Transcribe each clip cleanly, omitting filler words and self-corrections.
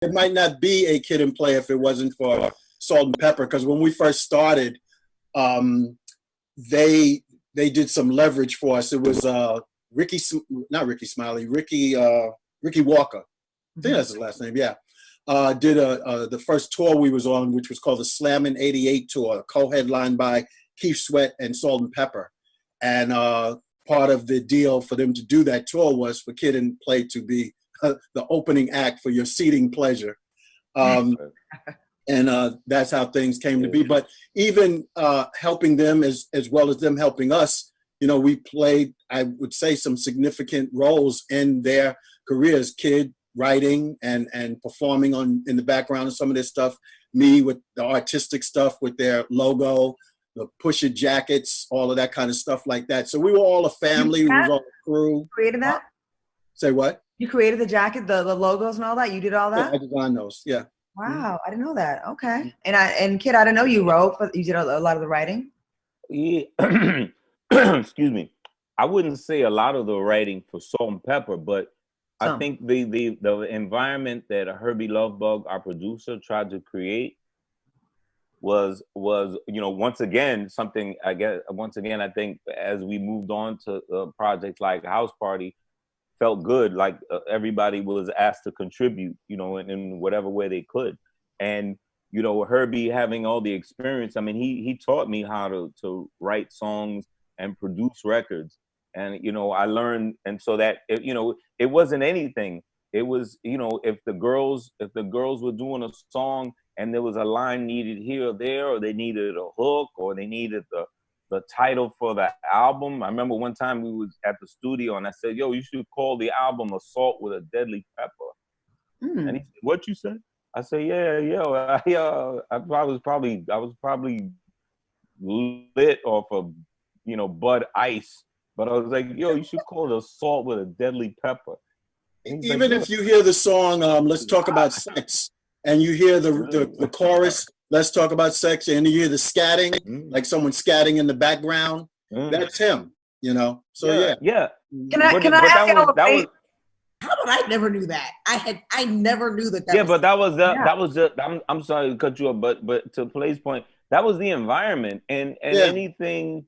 it might not be a Kid and Play if it wasn't for Salt-N-Pepa, because when we first started, they did some leverage for us. It was not Ricky Smiley, Ricky Walker. I think that's his last name. Yeah, did the first tour we was on, which was called the Slammin' '88 tour, co-headlined by Keith Sweat and Salt-N-Pepa, and part of the deal for them to do that tour was for Kid and Play to be the opening act for your seating pleasure. And that's how things came to be. But even helping them as well as them helping us, you know, we played, I would say, some significant roles in their careers. Kid writing and performing in the background of some of this stuff. Me with the artistic stuff with their logo, the Push It jackets, all of that kind of stuff like that. So we were all a family. We was all a crew. You created that? Say what? You created the jacket, the logos and all that? You did all that? Yeah, I designed those, yeah. Wow, I didn't know that. Okay. And Kid, I didn't know you wrote, but you did a lot of the writing? Yeah. Excuse me. I wouldn't say a lot of the writing for Salt-N-Pepa, but I think the environment that Herbie Lovebug, our producer, tried to create was you know, once again I think as we moved on to projects like House Party, felt good, like everybody was asked to contribute, you know, in whatever way they could. And you know, Herbie having all the experience, I mean, he taught me how to write songs and produce records. And, you know, I learned, and so that, you know, it wasn't anything. It was, you know, if the girls were doing a song and there was a line needed here or there, or they needed a hook, or they needed the title for the album. I remember one time we was at the studio and I said, yo, you should call the album Assault with a Deadly Pepper. And he said, what you said? I said, I was probably lit off of, you know, Bud Ice. But I was like, yo, you should call it Assault with a Deadly Pepper. Even if you hear the song, Let's Talk About Sex, and you hear the chorus, Let's Talk About Sex, and you hear the scatting, like someone scatting in the background, that's him, you know? So yeah. Can I ask you how about I never knew that? I never knew that. But that was just, I'm sorry to cut you off, but to Play's point, that was the environment, and anything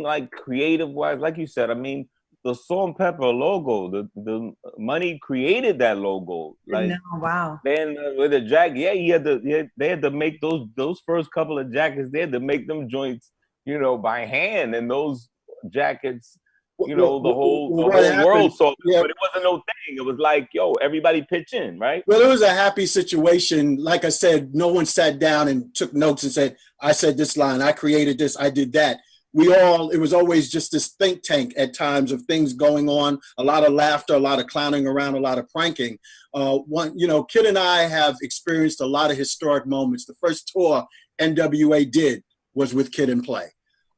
like creative wise, like you said, I mean, the Salt-N-Pepa logo, the money created that logo. Like, wow. Then with the jacket, they had to make those first couple of jackets. They had to make them joints, you know, by hand, and those jackets, you know, the whole world saw. But it wasn't no thing. It was like, yo, everybody pitch in, right? Well, it was a happy situation. Like I said, no one sat down and took notes and said, I said this line, I created this, I did that. It was always just this think tank at times of things going on, a lot of laughter, a lot of clowning around, a lot of pranking. You know, Kid and I have experienced a lot of historic moments. The first tour NWA did was with Kid and Play.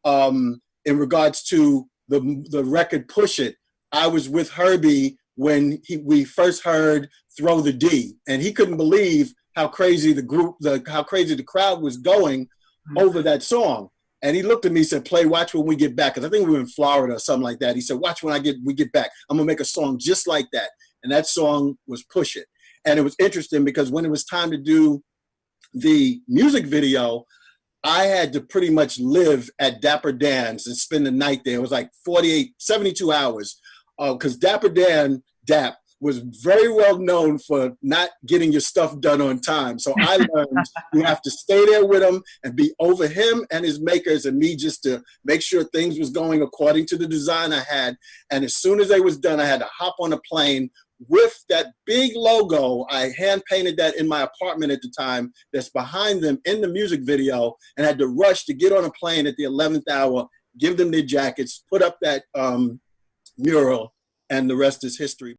In regards to the record Push It, I was with Herbie when we first heard Throw the D, and he couldn't believe how crazy the crowd was going over that song. And he looked at me and said, Play, watch when we get back. Because I think we were in Florida or something like that. He said, watch when we get back. I'm going to make a song just like that. And that song was Push It. And it was interesting because when it was time to do the music video, I had to pretty much live at Dapper Dan's and spend the night there. It was like 72 hours. Because Dapper Dan, Dap, was very well known for not getting your stuff done on time. So I learned you have to stay there with him and be over him and his makers and me just to make sure things was going according to the design I had. And as soon as they was done, I had to hop on a plane with that big logo. I hand painted that in my apartment at the time that's behind them in the music video, and had to rush to get on a plane at the 11th hour, give them their jackets, put up that mural, and the rest is history.